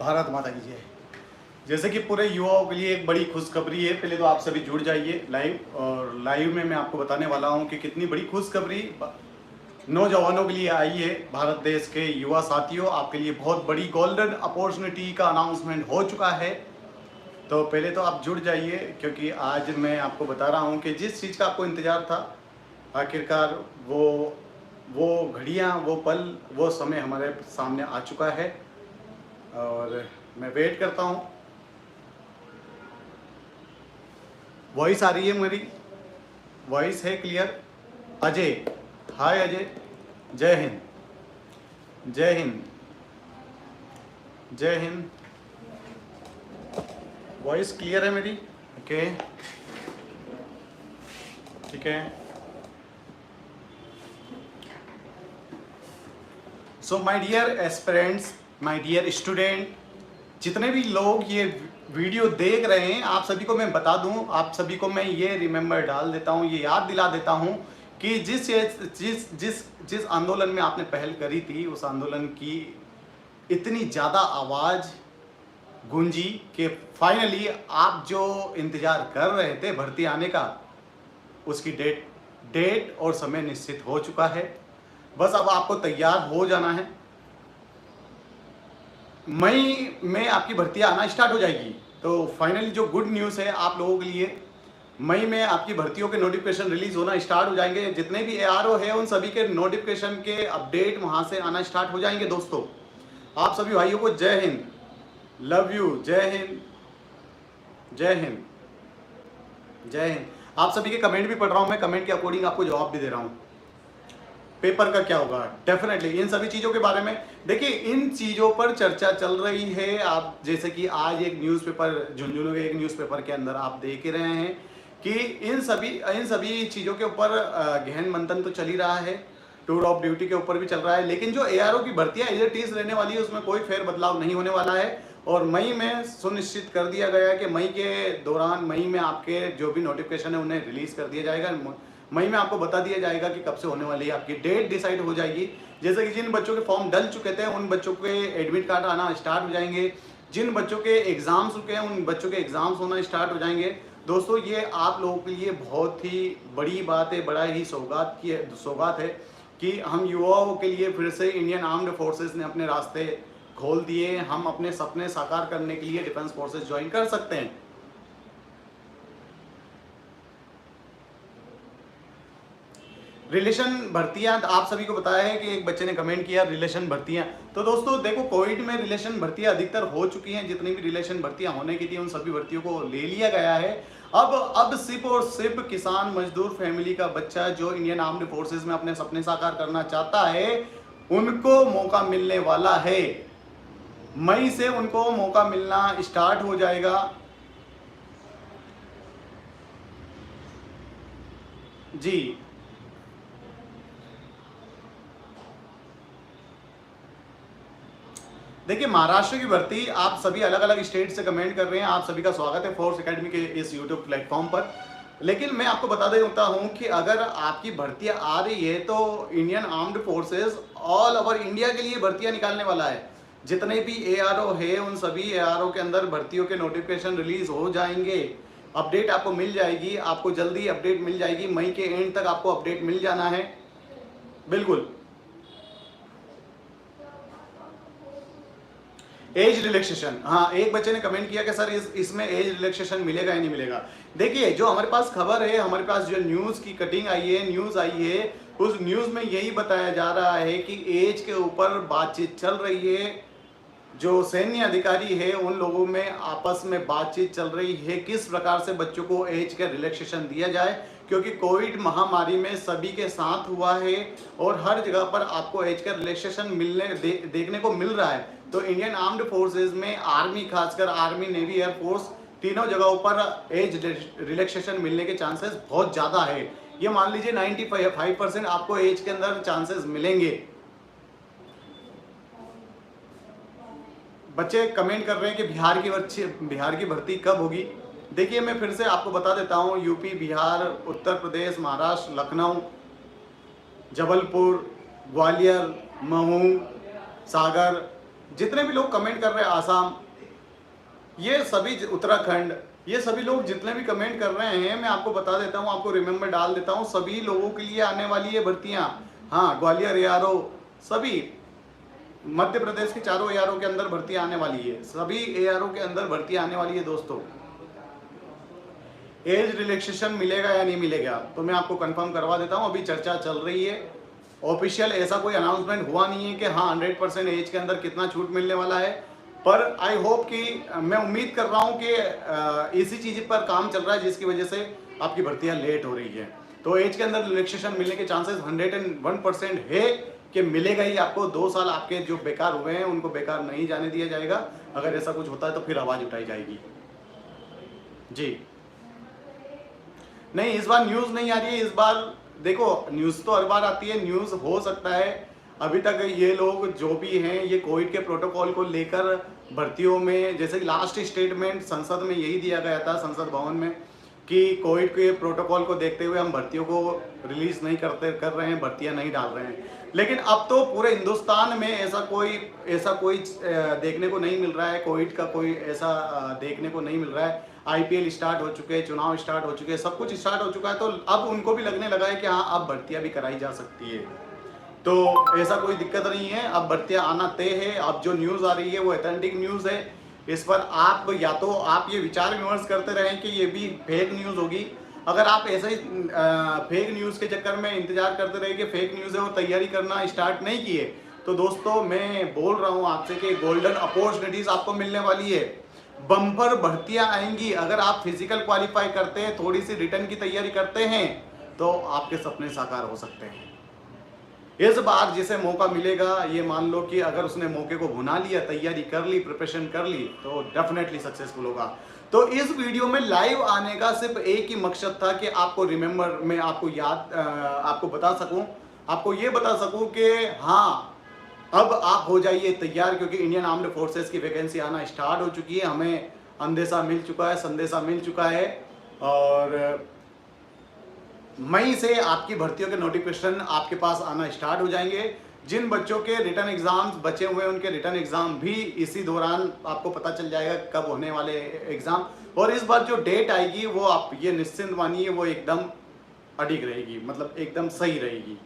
भारत माता की जय। जैसे कि पूरे युवाओं के लिए एक बड़ी खुशखबरी है। पहले तो आप सभी जुड़ जाइए लाइव, और लाइव में मैं आपको बताने वाला हूं कि कितनी बड़ी खुशखबरी नौजवानों के लिए आई है। भारत देश के युवा साथियों, आपके लिए बहुत बड़ी गोल्डन अपॉर्चुनिटी का अनाउंसमेंट हो चुका है। तो पहले तो आप जुड़ जाइए, क्योंकि आज मैं आपको बता रहा हूं कि जिस चीज़ का आपको इंतज़ार था, आखिरकार वो घड़ियां, वो पल, वो समय हमारे सामने आ चुका है। और मैं वेट करता हूं। वॉइस आ रही है मेरी? वॉइस है क्लियर? अजय, हाय अजय, जय हिंद, जय हिंद, जय हिंद। वॉइस क्लियर है मेरी? ओके, ठीक है। So my dear aspirants, my dear student, जितने भी लोग ये वीडियो देख रहे हैं, आप सभी को मैं बता दूं, आप सभी को मैं ये रिमेंबर डाल देता हूं, ये याद दिला देता हूं कि जिस जिस जिस जिस आंदोलन में आपने पहल करी थी, उस आंदोलन की इतनी ज़्यादा आवाज़ गूंजी कि फाइनली आप जो इंतज़ार कर रहे थे भर्ती आने का, उसकी डेट और समय निश्चित हो चुका है। बस अब आपको तैयार हो जाना है। मई में आपकी भर्तियां आना स्टार्ट हो जाएगी। तो फाइनली जो गुड न्यूज़ है आप लोगों के लिए, मई में आपकी भर्तियों के नोटिफिकेशन रिलीज होना स्टार्ट हो जाएंगे। जितने भी एआरओ है उन सभी के नोटिफिकेशन के अपडेट वहां से आना स्टार्ट हो जाएंगे। दोस्तों, आप सभी भाइयों को जय हिंद, लव यू, जय हिंद, जय हिंद, जय हिंद। आप सभी के कमेंट भी पढ़ रहा हूं मैं, कमेंट के अकॉर्डिंग आपको जवाब भी दे रहा हूं। पेपर का क्या होगा, डेफिनेटली इन सभी चीज़ों के बारे में देखिए, इन चीज़ों पर चर्चा चल रही है। आप जैसे कि आज एक न्यूज़पेपर, झुंझुनू के एक न्यूज़पेपर के अंदर आप देख ही रहे हैं कि इन सभी चीज़ों के ऊपर गहन मंथन तो चल ही रहा है। टूर ऑफ ड्यूटी के ऊपर भी चल रहा है, लेकिन जो एआरओ की भर्तियां एज इट इज रहने वाली है, उसमें कोई फेर बदलाव नहीं होने वाला है। और मई में सुनिश्चित कर दिया गया है कि मई के दौरान, मई में आपके जो भी नोटिफिकेशन है उन्हें रिलीज कर दिया जाएगा। मई में आपको बता दिया जाएगा कि कब से होने वाली है, आपकी डेट डिसाइड हो जाएगी। जैसे कि जिन बच्चों के फॉर्म डल चुके थे उन बच्चों के एडमिट कार्ड आना स्टार्ट हो जाएंगे। जिन बच्चों के एग्जाम्स रुके हैं उन बच्चों के एग्जाम्स होना स्टार्ट हो जाएंगे। दोस्तों, ये आप लोगों के लिए बहुत ही बड़ी बात है, बड़ा ही सौगात है कि हम युवाओं के लिए फिर से इंडियन आर्म्ड फोर्सेस ने अपने रास्ते खोल दिए। हम अपने सपने साकार करने के लिए डिफेंस फोर्सेस ज्वाइन कर सकते हैं। रिलेशन भर्तियां, आप सभी को बताया है कि एक बच्चे ने कमेंट किया रिलेशन भर्तियां। तो दोस्तों देखो, कोविड में रिलेशन भर्तियां अधिकतर हो चुकी हैं। जितनी भी रिलेशन भर्तियां होने की थी उन सभी भर्तियों को ले लिया गया है। अब सिर्फ और सिर्फ किसान मजदूर फैमिली का बच्चा जो इंडियन आर्म्ड फोर्सेज में अपने सपने साकार करना चाहता है, उनको मौका मिलने वाला है। मई से उनको मौका मिलना स्टार्ट हो जाएगा। जी देखिए, महाराष्ट्र की भर्ती, आप सभी अलग अलग स्टेट से कमेंट कर रहे हैं, आप सभी का स्वागत है फोर्स एकेडमी के इस यूट्यूब प्लेटफॉर्म पर। लेकिन मैं आपको बता देता हूं कि अगर आपकी भर्तियां आ रही है तो Indian armed forces all over India के लिए भर्तियां निकालने वाला है। जितने भी एआरओ है उन सभी एआरओ के अंदर भर्तियों के नोटिफिकेशन रिलीज हो जाएंगे। अपडेट आपको मिल जाएगी, आपको जल्दी अपडेट मिल जाएगी। मई के एंड तक आपको अपडेट मिल जाना है। बिल्कुल। एज रिलैक्सेशन, हाँ, एक बच्चे ने कमेंट किया कि सर इसमें एज रिलैक्सेशन मिलेगा या नहीं मिलेगा। देखिए, जो हमारे पास खबर है, हमारे पास जो न्यूज़ की कटिंग आई है, न्यूज़ आई है, उस न्यूज़ में यही बताया जा रहा है कि एज के ऊपर बातचीत चल रही है। जो सैन्य अधिकारी है उन लोगों में आपस में बातचीत चल रही है किस प्रकार से बच्चों को एज का रिलैक्सेशन दिया जाए, क्योंकि कोविड महामारी में सभी के साथ हुआ है और हर जगह पर आपको एज का रिलैक्सेशन देखने को मिल रहा है। तो इंडियन आर्म्ड फोर्सेज में आर्मी, खासकर आर्मी, नेवी, एयरफोर्स, तीनों जगहों पर एज रिलैक्सेशन मिलने के चांसेस बहुत ज़्यादा है। ये मान लीजिए 95% आपको एज के अंदर चांसेस मिलेंगे। बच्चे कमेंट कर रहे हैं कि बिहार की भर्ती कब होगी। देखिए, मैं फिर से आपको बता देता हूँ, यूपी, बिहार, उत्तर प्रदेश, महाराष्ट्र, लखनऊ, जबलपुर, ग्वालियर, महू, सागर, जितने भी लोग कमेंट कर रहे हैं आसाम, ये सभी उत्तराखंड, ये सभी लोग जितने भी कमेंट कर रहे हैं, मैं आपको बता देता हूँ, आपको रिमेंबर डाल देता हूँ, सभी लोगों के लिए आने वाली है भर्तियाँ। हाँ, ग्वालियर एआरओ, सभी मध्य प्रदेश के चारों एआरओ के अंदर भर्तियाँ आने वाली है, सभी एआरओ के अंदर भर्तियाँ आने वाली है दोस्तों। एज रिलैक्सेशन मिलेगा या नहीं मिलेगा तो मैं आपको कंफर्म करवा देता हूँ, अभी चर्चा चल रही है। ऑफिशियल ऐसा कोई अनाउंसमेंट हुआ नहीं है कि हाँ 100% एज के अंदर कितना छूट मिलने वाला है, पर आई होप कि मैं उम्मीद कर रहा हूँ कि इसी चीज़ पर काम चल रहा है जिसकी वजह से आपकी भर्तियाँ लेट हो रही है। तो एज के अंदर रिलैक्सेशन मिलने के चांसेस 101% है कि मिलेगा ही आपको। 2 साल आपके जो बेकार हुए हैं उनको बेकार नहीं जाने दिया जाएगा। अगर ऐसा कुछ होता है तो फिर आवाज़ उठाई जाएगी जी। नहीं, इस बार न्यूज़ नहीं आ रही है। इस बार देखो, न्यूज़ तो हर बार आती है, न्यूज़ हो सकता है अभी तक ये लोग जो भी हैं ये कोविड के प्रोटोकॉल को लेकर भर्तियों में, जैसे लास्ट स्टेटमेंट संसद में यही दिया गया था, संसद भवन में, कि कोविड के प्रोटोकॉल को देखते हुए हम भर्तियों को रिलीज नहीं कर रहे हैं, भर्तियां नहीं डाल रहे हैं। लेकिन अब तो पूरे हिंदुस्तान में ऐसा कोई देखने को नहीं मिल रहा है, कोविड का कोई ऐसा देखने को नहीं मिल रहा है। आईपीएल स्टार्ट हो चुके हैं, चुनाव स्टार्ट हो चुके हैं, सब कुछ स्टार्ट हो चुका है, तो अब उनको भी लगने लगा है कि हाँ अब भर्तियां भी कराई जा सकती है। तो ऐसा कोई दिक्कत नहीं है, अब भर्तियां आना तय है। अब जो न्यूज़ आ रही है वो ऑथेंटिक न्यूज़ है। इस पर आप या तो आप ये विचार विमर्श करते रहें कि ये भी फेक न्यूज़ होगी। अगर आप ऐसे ही फेक न्यूज़ के चक्कर में इंतजार करते रहे कि फेक न्यूज़ है और तैयारी करना स्टार्ट नहीं किए, तो दोस्तों मैं बोल रहा हूँ आपसे कि गोल्डन अपॉर्चुनिटीज़ आपको मिलने वाली है। बम्पर भर्तियां आएंगी। अगर आप फिजिकल क्वालिफाई करते हैं, थोड़ी सी रिटर्न की तैयारी करते हैं, तो आपके सपने साकार हो सकते हैं। इस बार जिसे मौका मिलेगा, ये मान लो कि अगर उसने मौके को भुना लिया, तैयारी कर ली, प्रिपरेशन कर ली, तो डेफिनेटली सक्सेसफुल होगा। तो इस वीडियो में लाइव आने का सिर्फ एक ही मकसद था कि आपको रिमेंबर, मैं आपको याद आपको बता सकूं, आपको ये बता सकूं कि हाँ अब आप हो जाइए तैयार, क्योंकि इंडियन आर्म्ड फोर्सेस की वैकेंसी आना स्टार्ट हो चुकी है। हमें अंदेशा मिल चुका है, संदेशा मिल चुका है, और मई से आपकी भर्तियों के नोटिफिकेशन आपके पास आना स्टार्ट हो जाएंगे। जिन बच्चों के रिटर्न एग्जाम्स बचे हुए हैं उनके रिटर्न एग्जाम भी इसी दौरान आपको पता चल जाएगा कब होने वाले एग्जाम। और इस बार जो डेट आएगी वो आप ये निश्चिंत मानिए वो एकदम अडिग रहेगी, मतलब एकदम सही रहेगी।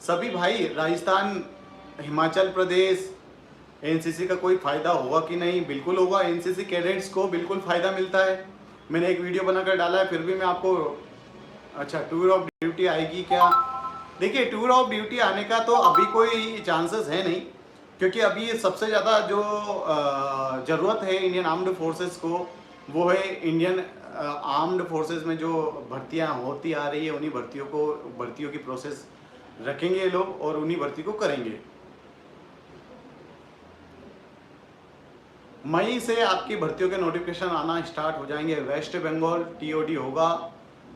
सभी भाई, राजस्थान, हिमाचल प्रदेश, एनसीसी का कोई फायदा होगा कि नहीं? बिल्कुल होगा। एनसीसी कैडेट्स को बिल्कुल फायदा मिलता है। मैंने एक वीडियो बनाकर डाला है, फिर भी मैं आपको, अच्छा टूर ऑफ ड्यूटी आएगी क्या? देखिए, टूर ऑफ ड्यूटी आने का तो अभी कोई चांसेस है नहीं, क्योंकि अभी सबसे ज़्यादा जो ज़रूरत है इंडियन आर्म्ड फोर्सेस को, वो है इंडियन आर्म्ड फोर्सेस में जो भर्तियां होती आ रही है, उन्हीं भर्तियों की प्रोसेस रखेंगे ये लोग और उन्हीं भर्ती को करेंगे। मई से आपकी भर्तियों के नोटिफिकेशन आना स्टार्ट हो जाएंगे। वेस्ट बंगाल टीओडी होगा,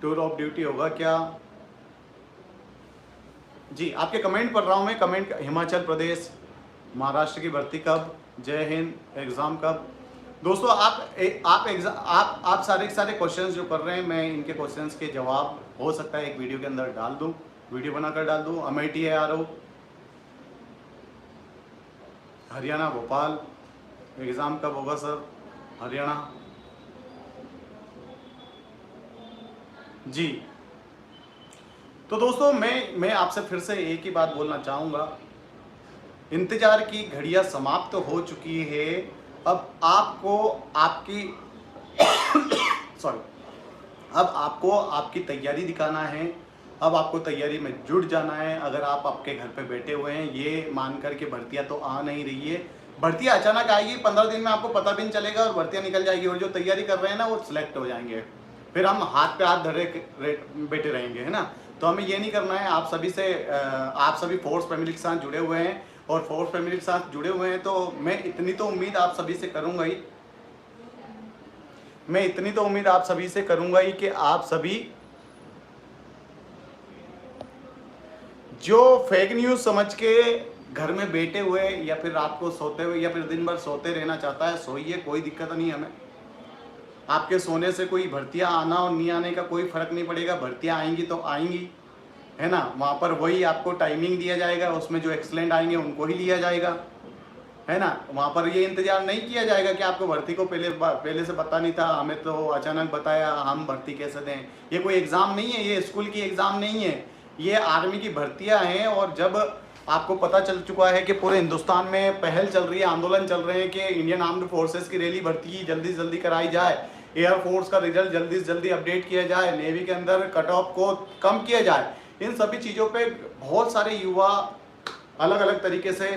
टूर ऑफ ड्यूटी होगा क्या? जी, आपके कमेंट पढ़ रहा हूँ मैं, कमेंट। हिमाचल प्रदेश, महाराष्ट्र की भर्ती कब? जय हिंद, एग्ज़ाम कब? दोस्तों आप सारे के सारे क्वेश्चंस जो कर रहे हैं, मैं इनके क्वेश्चंस के जवाब हो सकता है एक वीडियो के अंदर डाल दूँ, वीडियो बनाकर डाल दूँ। अमेठी एआरओ, हरियाणा, भोपाल, एग्ज़ाम कब होगा सर? हरियाणा। जी, तो दोस्तों मैं आपसे फिर से एक ही बात बोलना चाहूँगा, इंतज़ार की घड़ियाँ समाप्त हो चुकी है। अब आपको आपकी सॉरी, अब आपको आपकी तैयारी दिखाना है, अब आपको तैयारी में जुट जाना है। अगर आप आपके घर पे बैठे हुए हैं ये मानकर के भर्तियाँ तो आ नहीं रही है, भर्तियाँ अचानक आएगी, 15 दिन में आपको पता भी नहीं चलेगा और भर्तियाँ निकल जाएगी, और जो तैयारी कर रहे हैं ना वो सिलेक्ट हो जाएंगे, फिर हम हाथ पे हाथ धरे बैठे रहेंगे, है ना? तो हमें ये नहीं करना है। आप सभी फोर्स फैमिली के साथ जुड़े हुए हैं, और फोर्स फैमिली के साथ जुड़े हुए हैं तो मैं इतनी तो उम्मीद आप सभी से करूँगा ही, मैं इतनी तो उम्मीद आप सभी से करूँगा ही कि आप सभी जो फेक न्यूज़ समझ के घर में बैठे हुए या फिर रात को सोते हुए या फिर दिन भर सोते रहना चाहता है, सोइए, कोई दिक्कत नहीं हमें। आपके सोने से कोई भर्तियां आना और नहीं आने का कोई फर्क नहीं पड़ेगा। भर्तियां आएंगी तो आएंगी, है ना, वहाँ पर वही आपको टाइमिंग दिया जाएगा, उसमें जो एक्सलेंट आएंगे उनको ही लिया जाएगा, है ना। वहाँ पर ये इंतजार नहीं किया जाएगा कि आपको भर्ती को पहले से पता नहीं था, हमें तो अचानक बताया, हम भर्ती कैसे दें। ये कोई एग्ज़ाम नहीं है, ये स्कूल की एग्ज़ाम नहीं है, ये आर्मी की भर्तियाँ हैं। और जब आपको पता चल चुका है कि पूरे हिंदुस्तान में पहल चल रही है, आंदोलन चल रहे हैं कि इंडियन आर्म्ड फोर्सेस की रैली भर्ती जल्दी से जल्दी कराई जाए, एयरफोर्स का रिजल्ट जल्दी से जल्दी अपडेट किया जाए, नेवी के अंदर कट ऑफ को कम किया जाए, इन सभी चीज़ों पे बहुत सारे युवा अलग अलग तरीके से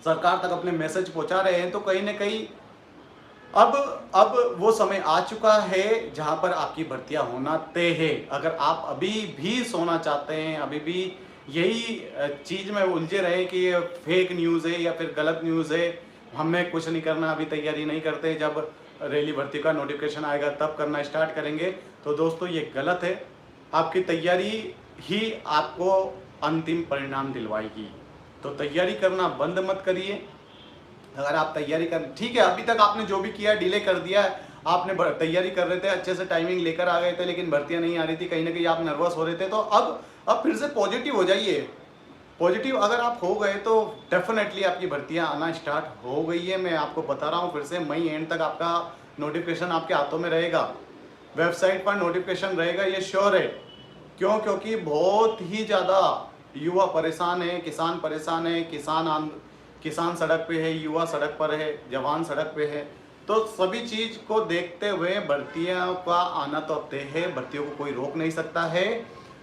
सरकार तक अपने मैसेज पहुंचा रहे हैं। तो कहीं ना कहीं अब वो समय आ चुका है जहां पर आपकी भर्तियां होना तय है। अगर आप अभी भी सोना चाहते हैं, अभी भी यही चीज़ में उलझे रहे कि ये फेक न्यूज़ है या फिर गलत न्यूज़ है, हमें कुछ नहीं करना, अभी तैयारी नहीं करते, जब रैली भर्ती का नोटिफिकेशन आएगा तब करना स्टार्ट करेंगे, तो दोस्तों ये गलत है। आपकी तैयारी ही आपको अंतिम परिणाम दिलवाएगी। तो तैयारी करना बंद मत करिए। अगर आप तैयारी कर, ठीक है, अभी तक आपने जो भी किया डिले कर दिया है, आपने तैयारी कर रहे थे, अच्छे से टाइमिंग लेकर आ गए थे, लेकिन भर्तियां नहीं आ रही थी, कहीं ना कहीं आप नर्वस हो रहे थे, तो अब फिर से पॉजिटिव हो जाइए। पॉजिटिव अगर आप हो गए तो डेफिनेटली आपकी भर्तियां आना स्टार्ट हो गई है। मैं आपको बता रहा हूँ फिर से, मई एंड तक आपका नोटिफिकेशन आपके हाथों में रहेगा, वेबसाइट पर नोटिफिकेशन रहेगा, ये श्योर है। क्यों? क्योंकि बहुत ही ज़्यादा युवा परेशान है, किसान परेशान है, किसान सड़क पे है, युवा सड़क पर है, जवान सड़क पे है। तो सभी चीज़ को देखते हुए भर्तियों का आना तो अब तय है, भर्तियों को कोई रोक नहीं सकता है।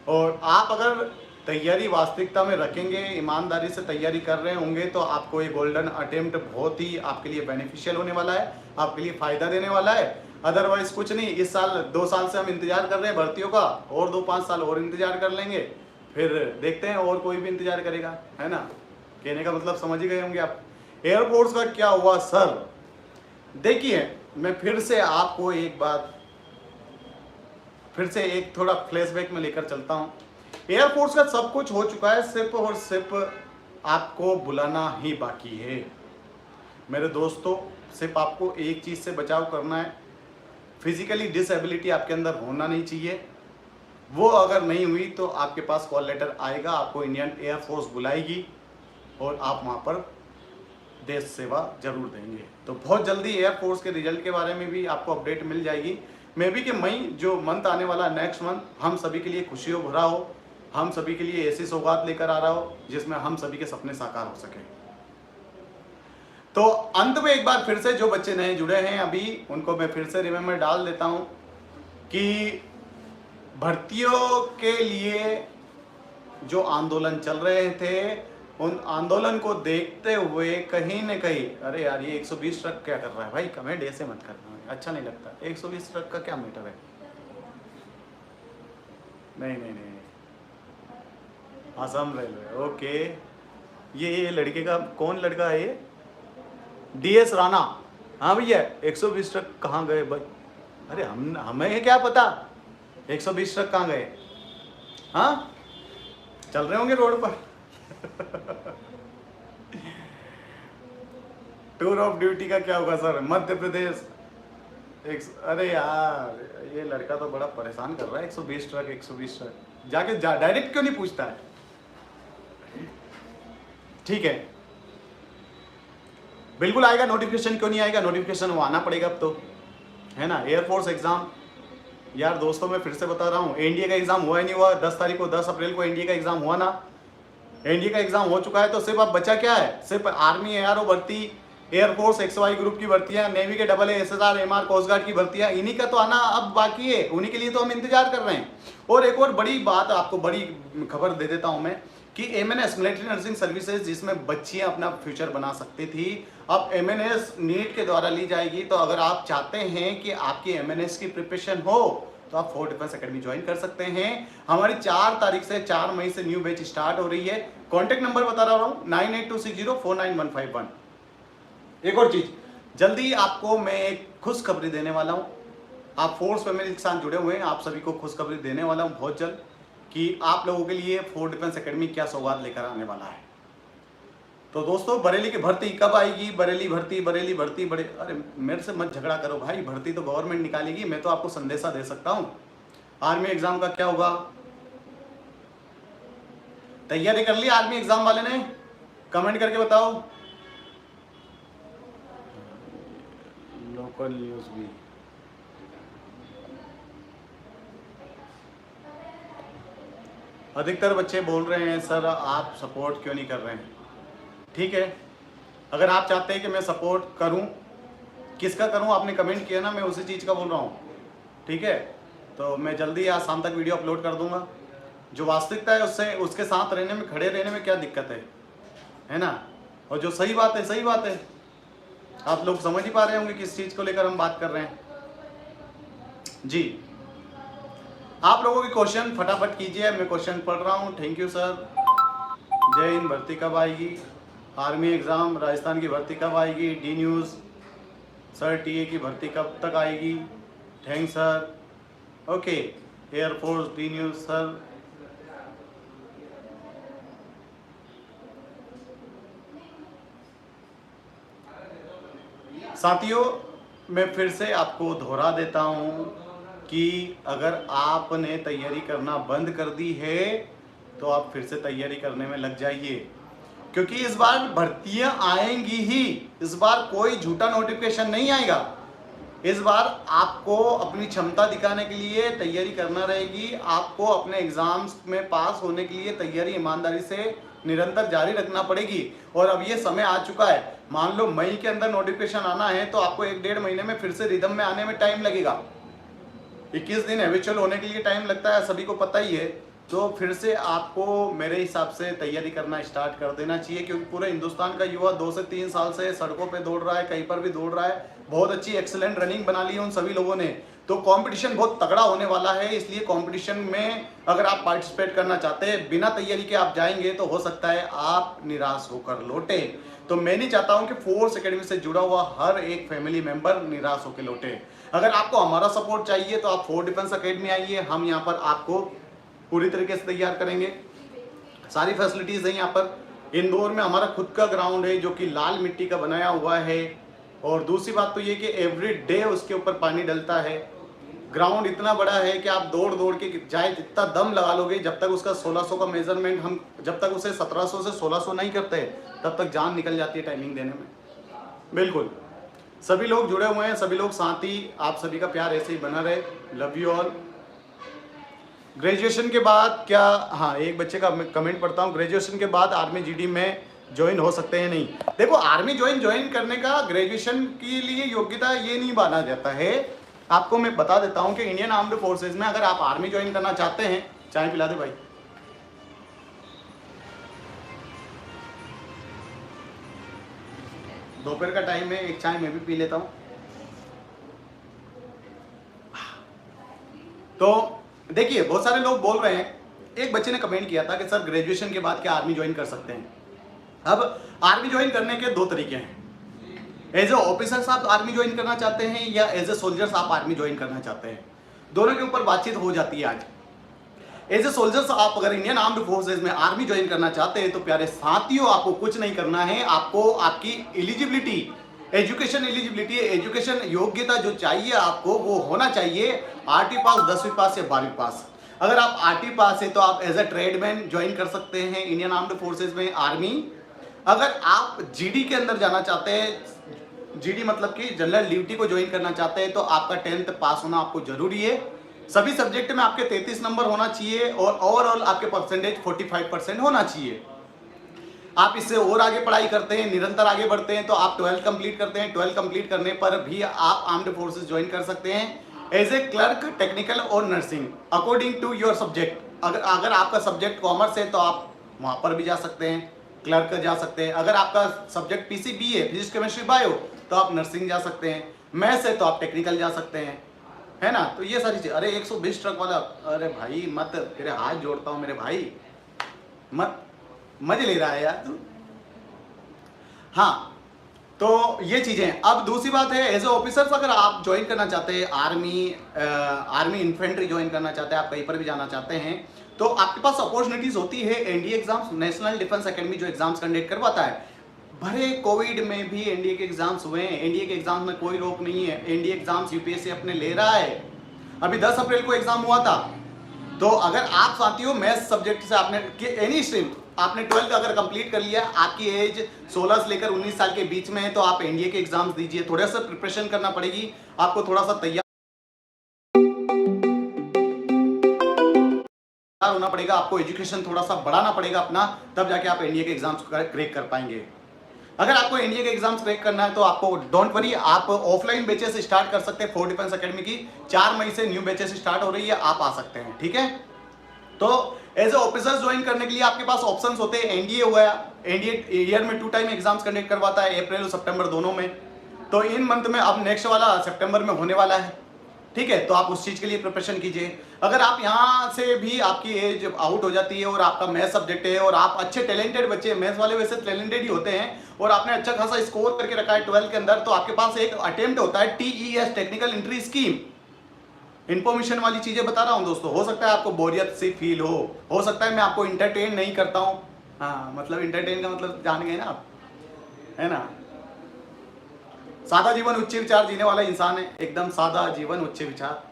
और आप अगर तैयारी वास्तविकता में रखेंगे, ईमानदारी से तैयारी कर रहे होंगे, तो आपको ये गोल्डन अटेम्प्ट बहुत ही आपके लिए बेनिफिशियल होने वाला है, आपके लिए फ़ायदा देने वाला है। अदरवाइज कुछ नहीं, इस साल 2 साल से हम इंतजार कर रहे हैं भर्तियों का, और 2-5 साल और इंतजार कर लेंगे, फिर देखते हैं और कोई भी इंतजार करेगा, है ना। कहने का मतलब समझ ही गए होंगे आप। एयरफोर्स का क्या हुआ सर? देखिए, मैं फिर से आपको एक बात, फिर से एक थोड़ा फ्लैशबैक में लेकर चलता हूँ। एयरफोर्स का सब कुछ हो चुका है, सिर्फ और सिर्फ आपको बुलाना ही बाकी है मेरे दोस्तों। सिर्फ आपको एक चीज़ से बचाव करना है, फिजिकली डिसेबिलिटी आपके अंदर होना नहीं चाहिए। वो अगर नहीं हुई तो आपके पास कॉल लेटर आएगा, आपको इंडियन एयरफोर्स बुलाएगी और आप वहाँ पर देश सेवा जरूर देंगे। तो बहुत जल्दी एयरफोर्स के रिजल्ट के बारे में भी आपको अपडेट मिल जाएगी। मे बी कि मई जो मंथ आने वाला, नेक्स्ट मंथ, हम सभी के लिए खुशियों भरा हो, हम सभी के लिए ऐसी सौगात लेकर आ रहा हो जिसमें हम सभी के सपने साकार हो सके। तो अंत में एक बार फिर से जो बच्चे नए जुड़े हैं अभी, उनको मैं फिर से रिमेम्बर डाल देता हूँ कि भर्तियों के लिए जो आंदोलन चल रहे थे, उन आंदोलन को देखते हुए कहीं न कहीं, अरे यार ये 120 ट्रक क्या कर रहा है भाई, कमेंट ऐसे मत करना, अच्छा नहीं लगता। 120 ट्रक का क्या मैटर है? नहीं, असम रेलवे, ओके। ये लड़के का, कौन लड़का है ये? DS राणा। हाँ भैया, 120 ट्रक कहाँ गए भाई? अरे हमें क्या पता 120 ट्रक कहाँ गए? हाँ, चल रहे होंगे रोड पर। टूर ऑफ ड्यूटी का क्या होगा सर? मध्य प्रदेश अरे यार ये लड़का तो बड़ा परेशान कर रहा है। 120 ट्रक जाके डायरेक्ट क्यों नहीं पूछता है? ठीक है, बिल्कुल आएगा नोटिफिकेशन, क्यों नहीं आएगा नोटिफिकेशन? वो आना पड़ेगा अब तो, है ना। एयरफोर्स एग्जाम, यार दोस्तों मैं फिर से बता रहा हूँ, एनडीए का एग्जाम हुआ ही नहीं हुआ। 10 अप्रैल को एनडीए का एग्जाम हुआ ना, एनडीए का एग्जाम हो चुका है। तो सिर्फ अब बचा क्या है? सिर्फ आर्मी एआरओ भर्ती, एयरफोर्स XY ग्रुप की भर्तियां, नेवी के SSR MR कोस्ट गार्ड की भर्तियां, इन्हीं का तो आना अब बाकी है, उन्हीं के लिए तो हम इंतजार कर रहे हैं। और एक और बड़ी बात आपको, बड़ी खबर दे देता हूं मैं कि MNS मिलिट्री नर्सिंग सर्विसेज, जिसमें बच्चियां अपना फ्यूचर बना सकती थी, अब MNS नीट के द्वारा ली जाएगी। तो अगर आप चाहते हैं कि आपकी MNS की प्रिपरेशन हो तो आप फोर्ट डिफेंस एकेडमी ज्वाइन कर सकते हैं। हमारी 4 तारीख से 4 मई से न्यू बैच स्टार्ट हो रही है। कॉन्टेक्ट नंबर बता रहा हूँ 9826049151। एक और चीज, जल्दी आपको मैं एक खुशखबरी देने वाला हूँ। आप फोर्स फैमिली के साथ जुड़े हुए हैं, आप सभी को खुशखबरी देने वाला हूँ बहुत जल्द कि आप लोगों के लिए फोर्ट डिफेंस एकेडमी क्या सौगात लेकर आने वाला है। तो दोस्तों, बरेली की भर्ती कब आएगी? बरेली भर्ती अरे मेरे से मत झगड़ा करो भाई, भर्ती तो गवर्नमेंट निकालेगी, मैं तो आपको संदेशा दे सकता हूँ। आर्मी एग्जाम का क्या होगा? तैयारी कर ली आर्मी एग्जाम वाले ने? कमेंट करके बताओ। लोकल न्यूज भी अधिकतर बच्चे बोल रहे हैं सर आप सपोर्ट क्यों नहीं कर रहे हैं। ठीक है, अगर आप चाहते हैं कि मैं सपोर्ट करूं, किसका करूं आपने कमेंट किया ना, मैं उसी चीज़ का बोल रहा हूं। ठीक है, तो मैं जल्दी आज शाम तक वीडियो अपलोड कर दूंगा। जो वास्तविकता है उससे उसके साथ रहने में, खड़े रहने में क्या दिक्कत है ना। और जो सही बात है सही बात है। आप लोग समझ ही पा रहे होंगे किस चीज़ को लेकर हम बात कर रहे हैं जी। आप लोगों के क्वेश्चन फटाफट कीजिए, मैं क्वेश्चन पढ़ रहा हूँ। Thank you sir. जय हिंद, भर्ती कब आएगी? आर्मी एग्ज़ाम राजस्थान की भर्ती कब आएगी? डी न्यूज़ सर टीए की भर्ती कब तक आएगी? Thanks sir. Okay, air force D news sir. साथियों, मैं फिर से आपको दोहरा देता हूँ कि अगर आपने तैयारी करना बंद कर दी है तो आप फिर से तैयारी करने में लग जाइए, क्योंकि इस बार भर्तियां आएंगी ही। इस बार कोई झूठा नोटिफिकेशन नहीं आएगा। इस बार आपको अपनी क्षमता दिखाने के लिए तैयारी करना रहेगी। आपको अपने एग्जाम्स में पास होने के लिए तैयारी ईमानदारी से निरंतर जारी रखना पड़ेगी। और अब ये समय आ चुका है, मान लो मई के अंदर नोटिफिकेशन आना है तो आपको 1-1.5 महीने में फिर से रिदम में आने में टाइम लगेगा। 21 दिन हैबिचुअल होने के लिए टाइम लगता है, सभी को पता ही है। तो फिर से आपको मेरे हिसाब से तैयारी करना स्टार्ट कर देना चाहिए, क्योंकि पूरे हिंदुस्तान का युवा 2 से 3 साल से सड़कों पे दौड़ रहा है, कहीं पर भी दौड़ रहा है। बहुत अच्छी एक्सीलेंट रनिंग बना ली है उन सभी लोगों ने। तो कंपटीशन बहुत तगड़ा होने वाला है, इसलिए कंपटीशन में अगर आप पार्टिसिपेट करना चाहते हैं, बिना तैयारी के आप जाएंगे तो हो सकता है आप निराश होकर लौटे। तो मैं नहीं चाहता हूं कि फोर्स एकेडमी से जुड़ा हुआ हर एक फैमिली मेंबर निराश होकर लौटे। अगर आपको हमारा सपोर्ट चाहिए तो आप फोर्स डिफेंस एकेडमी आइए, हम यहाँ पर आपको पूरी तरीके से तैयार करेंगे। सारी फैसिलिटीज़ हैं यहाँ पर। इंदौर में हमारा खुद का ग्राउंड है जो कि लाल मिट्टी का बनाया हुआ है। और दूसरी बात तो ये कि एवरी डे उसके ऊपर पानी डलता है। ग्राउंड इतना बड़ा है कि आप दौड़ दौड़ के चाहे जितना दम लगा लोगे, जब तक उसका 1600 का मेजरमेंट हम जब तक उसे 1700 से 1600 नहीं करते तब तक जान निकल जाती है टाइमिंग देने में। बिल्कुल सभी लोग जुड़े हुए हैं, सभी लोग साथी, आप सभी का प्यार ऐसे ही बना रहे। Love you all. ग्रेजुएशन के बाद क्या, हाँ एक बच्चे का कमेंट पढ़ता हूँ, ग्रेजुएशन के बाद आर्मी जीडी में ज्वाइन हो सकते हैं? नहीं, देखो आर्मी ज्वाइन करने का ग्रेजुएशन के लिए योग्यता ये नहीं माना जाता है। आपको मैं बता देता हूँ कि इंडियन आर्म्ड फोर्सेज में अगर आप आर्मी ज्वाइन करना चाहते हैं, चाय पिला दे भाई, दोपहर का टाइम है, एक चाय मैं भी पी लेता हूँ। तो देखिए बहुत सारे लोग बोल रहे हैं, एक बच्चे ने कमेंट किया था कि सर ग्रेजुएशन के बाद क्या आर्मी ज्वाइन कर सकते हैं? अब आर्मी ज्वाइन करने के 2 तरीके हैं। एज ए ऑफिसर्स आप आर्मी ज्वाइन करना चाहते हैं या एज ए सोल्जर्स आप आर्मी ज्वाइन करना चाहते हैं, दोनों के ऊपर बातचीत हो जाती है आज। एज ए सोल्जर्स आप अगर इंडियन आर्म्ड फोर्सेज में आर्मी ज्वाइन करना चाहते हैं तो प्यारे साथियों आपको कुछ नहीं करना है। आपको आपकी एलिजिबिलिटी, एजुकेशन एलिजिबिलिटी, एजुकेशन योग्यता जो चाहिए आपको वो होना चाहिए आरटी पास, 10वीं पास या 12वीं पास। अगर आप आरटी पास है तो आप एज ए ट्रेडमैन ज्वाइन कर सकते हैं इंडियन आर्म्ड फोर्सेज में आर्मी। अगर आप जीडी के अंदर जाना चाहते हैं, जीडी मतलब कि जनरल ड्यूटी को ज्वाइन करना चाहते हैं, तो आपका 10th पास होना आपको जरूरी है। सभी सब्जेक्ट में आपके 33 नंबर होना चाहिए और ओवरऑल आपके परसेंटेज 45% होना चाहिए। आप इससे और आगे पढ़ाई करते हैं, निरंतर आगे बढ़ते हैं, तो आप 12th कंप्लीट करते हैं। 12th कंप्लीट करने पर भी आप आर्म्ड फोर्सेज ज्वाइन कर सकते हैं एज ए क्लर्क, टेक्निकल और nursing according to your subject. अगर आपका सब्जेक्ट कॉमर्स है तो आप वहाँ पर भी जा सकते हैं, क्लर्क जा सकते हैं। अगर आपका सब्जेक्ट पीसीबी है, फिजिक्स केमिस्ट्री बायो, तो आप नर्सिंग जा सकते हैं। मैथ्स है तो आप टेक्निकल जा सकते हैं, है ना। तो ये सारी चीज़। अरे 120 ट्रक वाला, अरे भाई मत, तेरे हाथ जोड़ता हूँ मेरे भाई, मत मजे ले रहा है यार तू। हाँ तो ये चीज़ें। अब दूसरी बात है, एज ए ऑफिसर्स अगर आप ज्वाइन करना चाहते हैं आर्मी इन्फेंट्री ज्वाइन करना चाहते हैं, आप कहीं पर भी जाना चाहते हैं, तो आपके पास अपॉर्चुनिटीज होती है। NDA exams, national defence academy जो एग्जाम्स कंडक्ट करवाता है, भरे कोविड में भी एनडीए के एग्जाम्स हुए हैं। एनडीए के एग्जाम्स में कोई रोक नहीं है। एनडीए एग्जाम्स यूपीएससी अपने ले रहा है। अभी 10 अप्रैल को एग्जाम हुआ था, तो अगर आप चाहती हो मैथ्स सब्जेक्ट से आपने एनी स्ट्रीम आपने 12th अगर कंप्लीट कर लिया, आपकी एज 16 से लेकर 19 साल के बीच में है, तो आप एनडीए के एग्जाम्स दीजिए। थोड़ा सा प्रिपरेशन करना पड़ेगी आपको, थोड़ा सा तैयार होना पड़ेगा, आपको एजुकेशन थोड़ा सा बढ़ाना पड़ेगा अपना, तब जाके आप एनडीए के एग्जाम्स क्रैक कर पाएंगे। अगर आपको एनडीए के एग्जाम्स क्रैक करना है तो आपको डोंट वरी, आप ऑफलाइन बैचेस स्टार्ट कर सकते हैं। फोर्ट डिफेंस एकेडमी की 4 मई से न्यू बैचेस स्टार्ट हो रही है, आप आ सकते हैं। ठीक है, तो एज ए ऑफिसर ज्वाइन करने के लिए आपके पास ऑप्शंस होते हैं। एनडीए हुआ, एनडीए ईयर में 2 टाइम एग्जाम्स कंडक्ट करवाता है, अप्रैल और सितंबर दोनों में। तो इन मंथ में अब नेक्स्ट वाला सितंबर में होने वाला है। ठीक है, तो आप उस चीज के लिए प्रिपरेशन कीजिए। अगर आप यहाँ से भी आपकी एज आउट हो जाती है और आपका मैथ सब्जेक्ट है और आप अच्छे टैलेंटेड बच्चे, मैथ वाले वैसे टैलेंटेड ही होते हैं, और आपने अच्छा खासा स्कोर करके रखा है 12 के अंदर, तो आपके पास एक अटेम्प्ट होता है TES, technical entry scheme. Information वाली चीजें बता रहा हूं दोस्तों, हो सकता है आपको बोरियत से फील हो सकता है मैं आपको इंटरटेन नहीं करता हूं। हाँ, मतलब इंटरटेन का मतलब जान गए ना आप, है ना। सादा जीवन उच्च विचार जीने वाला इंसान है, एकदम सादा जीवन उच्च विचार,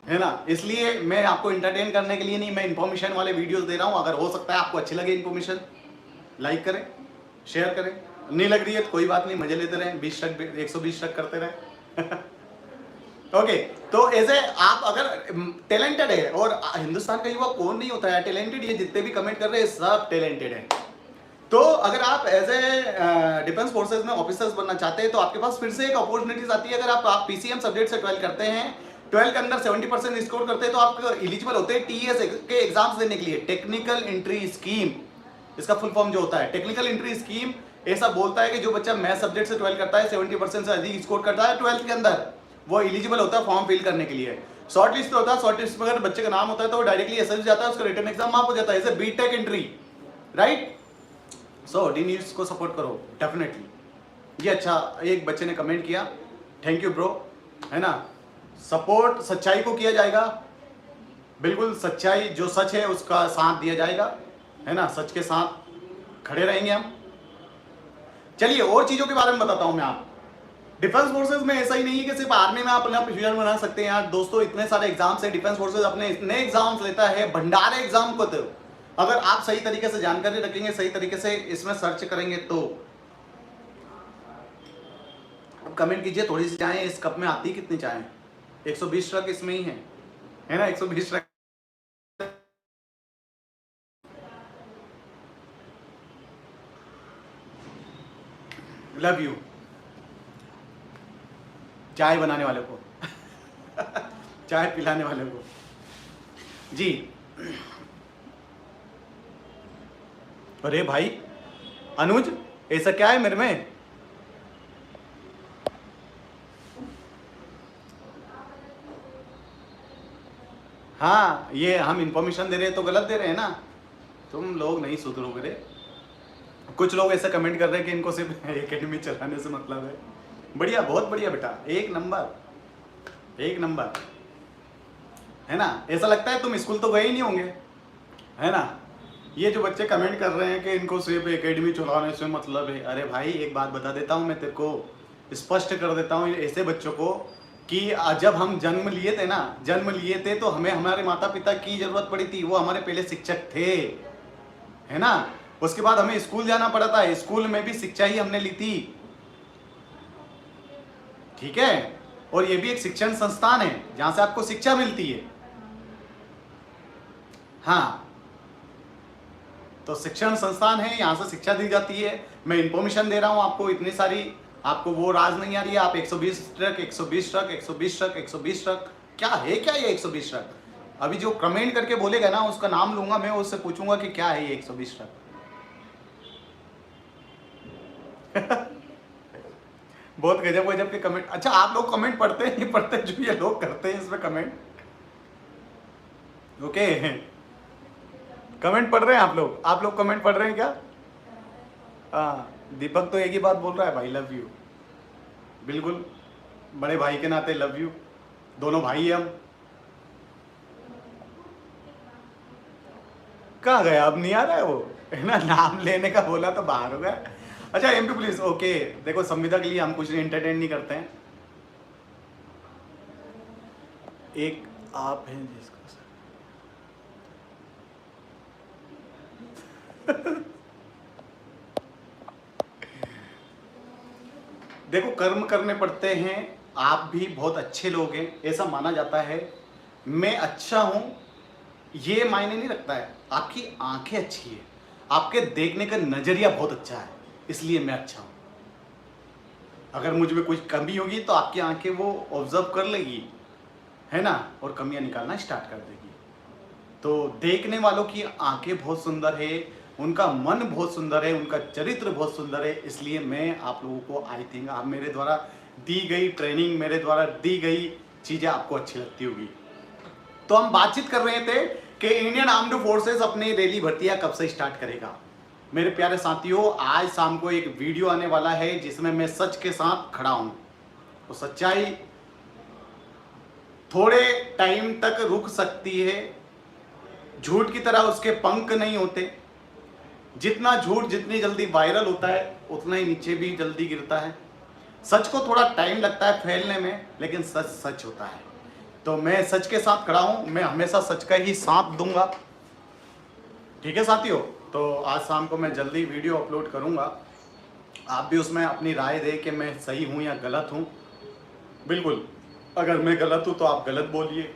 है ना। इसलिए मैं आपको इंटरटेन करने के लिए नहीं, मैं इंफॉर्मेशन वाले वीडियोस दे रहा हूं। अगर हो सकता है आपको अच्छी लगे इंफॉर्मेशन, लाइक करें, शेयर करें। नहीं लग रही है तो कोई बात नहीं, मजे लेते रहें, 20 तक 120 तक करते रहें। ओके, तो ऐसे आप अगर टैलेंटेड है, और हिंदुस्तान का युवा कौन नहीं होता है टैलेंटेड, ये जितने भी कमेंट कर रहे हैं सब टैलेंटेड है। तो अगर आप एज ए डिफेंस फोर्सेस में ऑफिसर्स बनना चाहते हैं तो आपके पास फिर से एक अपॉर्चुनिटीज आती है। अगर आप पीसीएम सब्जेक्ट से 12 करते हैं, 12 के अंदर 70% स्कोर करते हैं, तो आप एलिजिबल होते हैं टीएस के एग्जाम्स देने के लिए। टेक्निकल एंट्री स्कीम, इसका फुल फॉर्म जो होता है टेक्निकल एंट्री स्कीम, ऐसा बोलता है कि जो बच्चा मैथ सब्जेक्ट से 12 करता है, 70% से अधिक स्कोर करता है 12 के अंदर, वो एलिजिबल होता है फॉर्म फिल करने के लिए। शॉर्ट लिस्ट होता है, शॉर्ट लिस्ट में अगर बच्चे का नाम होता है तो वो डायरेक्टली एसएस जाता है, उसका रिटन एग्जाम माफ हो जाता है। ऐसे बीटेक एंट्री, राइट। सो डी न्यूज को सपोर्ट करो डेफिनेटली। ये अच्छा, एक बच्चे ने कमेंट किया, थैंक यू ब्रो, है ना। सपोर्ट सच्चाई को किया जाएगा, बिल्कुल सच्चाई जो सच है उसका साथ दिया जाएगा, है ना। सच के साथ खड़े रहेंगे हम। चलिए और चीजों के बारे में बताता हूं मैं आप। डिफेंस फोर्सेस में ऐसा ही नहीं है कि सिर्फ आर्मी में आप अपना फ्यूचर बना सकते हैं यार दोस्तों। इतने सारे एग्जाम्स है, डिफेंस फोर्सेस अपने इतने एग्जाम्स लेता है, भंडार एग्जाम को। तो अगर आप सही तरीके से जानकारी रखेंगे, सही तरीके से इसमें सर्च करेंगे, तो अब कमेंट कीजिए थोड़ी सी चाय इस कप में आती है कितनी चाय? 120 ट्रक इसमें ही है ना, 120 ट्रक। लव यू चाय बनाने वाले को, चाय पिलाने वाले को जी। अरे भाई अनुज, ऐसा क्या है मेरे में? हाँ, ये हम इंफॉर्मेशन दे रहे हैं तो गलत दे रहे हैं ना, तुम लोग नहीं सुधरोगे रे। कुछ लोग ऐसा कमेंट कर रहे हैं कि इनको सिर्फ एकेडमी चलाने से मतलब है। बढ़िया, बहुत बढ़िया बेटा, एक नंबर, एक नंबर, है ना। ऐसा लगता है तुम स्कूल तो गए ही नहीं होंगे, है ना। ये जो बच्चे कमेंट कर रहे हैं कि इनको सिर्फ एकेडमी चलाने से मतलब है, अरे भाई एक बात बता देता हूँ मैं तेरे को, स्पष्ट कर देता हूँ ऐसे बच्चों को कि जब हम जन्म लिए थे ना, जन्म लिए थे तो हमें हमारे माता पिता की जरूरत पड़ी थी, वो हमारे पहले शिक्षक थे, है ना। उसके बाद हमें स्कूल जाना पड़ा था, स्कूल में भी शिक्षा ही हमने ली थी, ठीक है। और ये भी एक शिक्षण संस्थान है जहां से आपको शिक्षा मिलती है। हाँ, तो शिक्षण संस्थान है, यहां से शिक्षा दी जाती है। मैं इंफॉर्मेशन दे रहा हूं आपको, इतनी सारी, आपको वो राज नहीं आ रही है। आप 120 ट्रक 120 ट्रक 120 ट्रक 120 ट्रक, क्या है क्या ये 120 ट्रक? अभी जो कमेंट करके बोलेगा ना उसका नाम लूंगा मैं, उससे पूछूंगा कि क्या है ये 120 ट्रक। बहुत गजब गजब के कमेंट। अच्छा, आप लोग कमेंट पढ़ते हैं नहीं पढ़ते, जो ये लोग करते हैं इसमें कमेंट? ओके, कमेंट पढ़ रहे हैं आप लोग कमेंट पढ़ रहे हैं क्या? हाँ, दीपक तो एक ही बात बोल रहा है भाई, लव यू। बिल्कुल, बड़े भाई के नाते लव यू, दोनों भाई हैं हम। कहाँ गया, अब नहीं आ रहा है वो, है ना। नाम लेने का बोला तो बाहर हो गया। अच्छा, एमपी पुलिस, ओके। देखो, संविदा के लिए हम कुछ एंटरटेन नहीं करते हैं। एक आप हैं जिसको देखो, कर्म करने पड़ते हैं। आप भी बहुत अच्छे लोग हैं, ऐसा माना जाता है। मैं अच्छा हूं ये मायने नहीं रखता है। आपकी आंखें अच्छी है, आपके देखने का नजरिया बहुत अच्छा है, इसलिए मैं अच्छा हूं। अगर मुझ में कुछ कमी होगी तो आपकी आंखें वो ऑब्जर्व कर लेगी, है ना, और कमियां निकालना स्टार्ट कर देगी। तो देखने वालों की आंखें बहुत सुंदर है, उनका मन बहुत सुंदर है, उनका चरित्र बहुत सुंदर है, इसलिए मैं आप लोगों को आई थिंक आप मेरे द्वारा दी गई ट्रेनिंग, मेरे द्वारा दी गई चीज़ें आपको अच्छी लगती होगी। तो हम बातचीत कर रहे थे कि इंडियन आर्म्ड फोर्सेस अपनी रैली भर्तियां कब से स्टार्ट करेगा। मेरे प्यारे साथियों, आज शाम को एक वीडियो आने वाला है जिसमें मैं सच के साथ खड़ा हूं। तो सच्चाई थोड़े टाइम तक रुक सकती है, झूठ की तरह उसके पंख नहीं होते। जितना झूठ जितनी जल्दी वायरल होता है उतना ही नीचे भी जल्दी गिरता है। सच को थोड़ा टाइम लगता है फैलने में, लेकिन सच सच होता है। तो मैं सच के साथ खड़ा हूं, मैं हमेशा सच का ही साथ दूंगा। ठीक है साथियों, तो आज शाम को मैं जल्दी वीडियो अपलोड करूंगा। आप भी उसमें अपनी राय दें कि मैं सही हूं या गलत हूं। बिल्कुल, अगर मैं गलत हूं तो आप गलत बोलिए,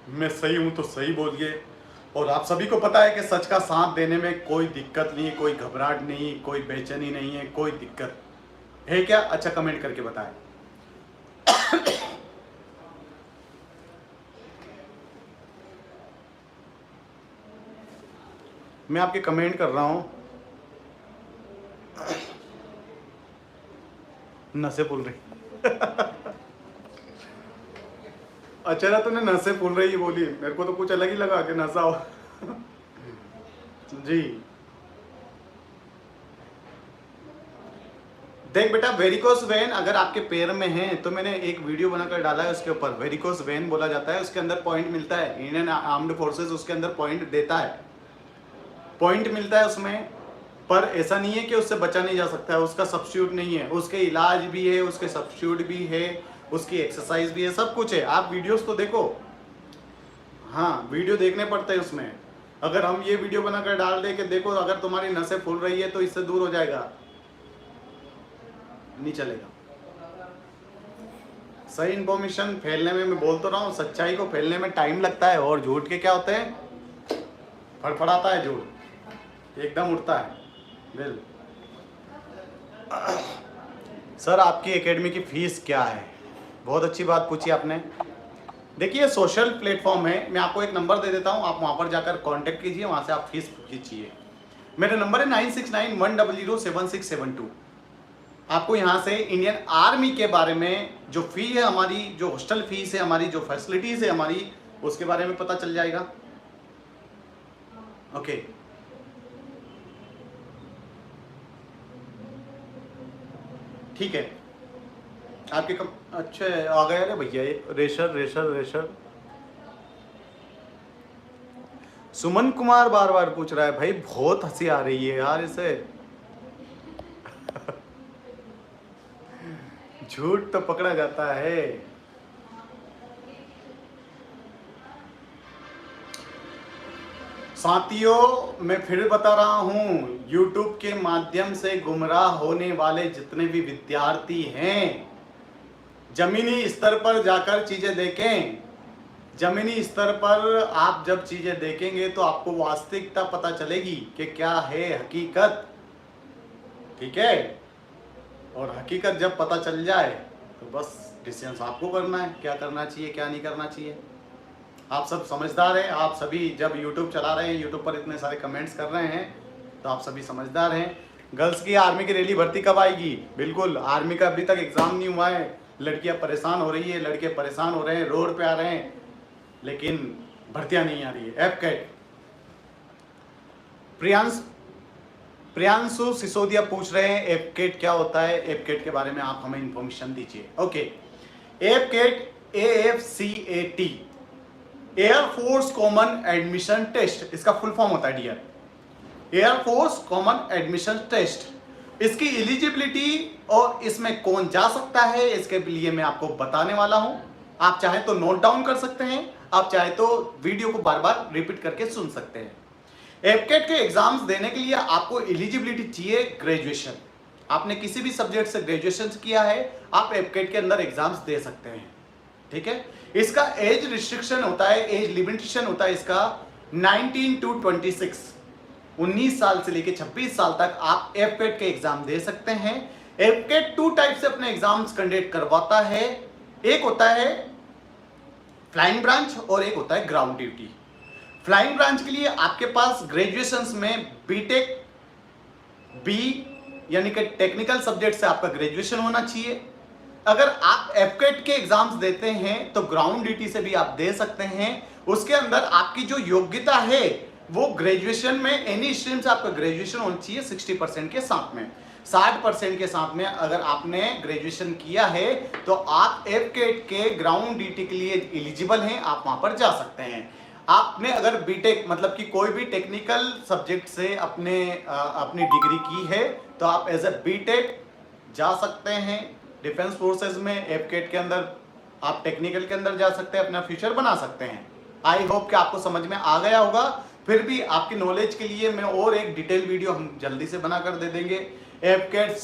मैं सही हूं तो सही बोलिए। और आप सभी को पता है कि सच का साथ देने में कोई दिक्कत नहीं, कोई घबराहट नहीं, कोई बेचैनी नहीं है, कोई दिक्कत है क्या? अच्छा कमेंट करके बताएं। मैं आपके कमेंट कर रहा हूं। नसें फूल रही। अच्छा ना, तूने नसें फूल रही बोली, मेरे को तो कुछ अलग ही लगा कि नशा हो। जी देख बेटा, वेरिकोस वेन अगर आपके पैर में है तो मैंने एक वीडियो बनाकर डाला है उसके ऊपर। वेरिकोस वेन बोला जाता है, उसके अंदर पॉइंट मिलता है। इंडियन आर्म्ड फोर्सेस उसके अंदर पॉइंट देता है, पॉइंट मिलता है उसमें। पर ऐसा नहीं है कि उससे बचा नहीं जा सकता है, उसका सब्स्टिट्यूट नहीं है। उसके इलाज भी है, उसके सब्स्टिट्यूट भी है, उसकी एक्सरसाइज भी है, सब कुछ है। आप वीडियोस तो देखो, हाँ वीडियो देखने पड़ते हैं उसमें। अगर हम ये वीडियो बनाकर डाल दे कि देखो अगर तुम्हारी नसें फूल रही है तो इससे दूर हो जाएगा, नहीं चलेगा। सही इंफॉर्मेशन फैलने में, मैं बोल तो रहा हूँ, सच्चाई को फैलने में टाइम लगता है। और झूठ के क्या होते हैं, फड़फड़ाता है झूठ, एकदम उठता है बिल। सर आपकी एकेडमी की फीस क्या है? बहुत अच्छी बात पूछी आपने। देखिए सोशल प्लेटफॉर्म है, मैं आपको एक नंबर दे देता हूँ, आप वहाँ पर जाकर कांटेक्ट कीजिए, वहाँ से आप फीस खींचिए। मेरा नंबर है 9691007672। आपको यहाँ से इंडियन आर्मी के बारे में जो फी है हमारी, जो हॉस्टल फीस है हमारी, जो फैसिलिटीज़ है हमारी, उसके बारे में पता चल जाएगा। ओके ठीक है, आपके कम अच्छे आ गए। अरे भैया रेशर रेशर रेशर सुमन कुमार बार बार पूछ रहा है भाई, बहुत हंसी आ रही है यार इसे। झूठ तो पकड़ा जाता है। साथियों मैं फिर बता रहा हूं, YouTube के माध्यम से गुमराह होने वाले जितने भी विद्यार्थी हैं, जमीनी स्तर पर जाकर चीजें देखें। जमीनी स्तर पर आप जब चीजें देखेंगे तो आपको वास्तविकता पता चलेगी कि क्या है हकीकत। ठीक है, और हकीकत जब पता चल जाए तो बस डिसीजन आपको करना है, क्या करना चाहिए क्या नहीं करना चाहिए। आप सब समझदार हैं, आप सभी जब YouTube चला रहे हैं, YouTube पर इतने सारे कमेंट्स कर रहे हैं, तो आप सभी समझदार हैं। गर्ल्स की आर्मी की रैली भर्ती कब आएगी? बिल्कुल, आर्मी का अभी तक एग्ज़ाम नहीं हुआ है। लड़कियां परेशान हो रही है, लड़के परेशान हो रहे हैं, रोड पे आ रहे हैं, लेकिन भर्तियां नहीं आ रही है। एफकेट प्रियांशु सिसोदिया पूछ रहे हैं एफकेट क्या होता है, एफकेट के बारे में आप हमें इंफॉर्मेशन दीजिए। Okay, AFCAT AFCAT air force common admission test, इसका फुल फॉर्म होता है dear, air force common admission test. इसकी एलिजिबिलिटी और इसमें कौन जा सकता है, इसके लिए मैं आपको बताने वाला हूं। आप चाहे तो नोट डाउन कर सकते हैं, आप चाहे तो वीडियो को बार बार रिपीट करके सुन सकते हैं। एफकेट के एग्जाम्स देने के लिए आपको एलिजिबिलिटी चाहिए ग्रेजुएशन। आपने किसी भी सब्जेक्ट से ग्रेजुएशन किया है, आप एफकेट के अंदर एग्जाम्स दे सकते हैं। ठीक है, इसका एज रिस्ट्रिक्शन होता है, एज लिमिटेशन होता है इसका 19 टू 26, 19 साल से लेकर 26 साल तक आप एफकेट के एग्जाम दे सकते हैं। एफकेट 2 टाइप से अपने एग्जाम्स कंडक्ट करवाता है, एक होता है फ्लाइंग ब्रांच और एक होता है ग्राउंड ड्यूटी। फ्लाइंग ब्रांच के लिए आपके पास ग्रेजुएशन में बीटेक बी यानी कि टेक्निकल सब्जेक्ट से आपका ग्रेजुएशन होना चाहिए। अगर आप एफकेट के एग्जाम्स देते हैं तो ग्राउंड ड्यूटी से भी आप दे सकते हैं। उसके अंदर आपकी जो योग्यता है वो ग्रेजुएशन में एनी स्ट्रीम से आपका ग्रेजुएशन होना चाहिए 60% के साथ में, 60% के साथ में अगर आपने ग्रेजुएशन किया है तो आप एफकेट के ग्राउंड ड्यूटी के लिए एलिजिबल हैं, आप वहां पर जा सकते हैं। आपने अगर बीटेक मतलब कि कोई भी टेक्निकल सब्जेक्ट से अपनी डिग्री की है तो आप एज ए बीटेक जा सकते हैं डिफेंस फोर्सेस में। एफकेट के अंदर आप टेक्निकल के अंदर जा सकते हैं, अपना फ्यूचर बना सकते हैं। आई होप कि आपको समझ में आ गया होगा। फिर भी आपकी नॉलेज के लिए मैं और एक डिटेल वीडियो हम जल्दी से बनाकर दे देंगे। एफकेट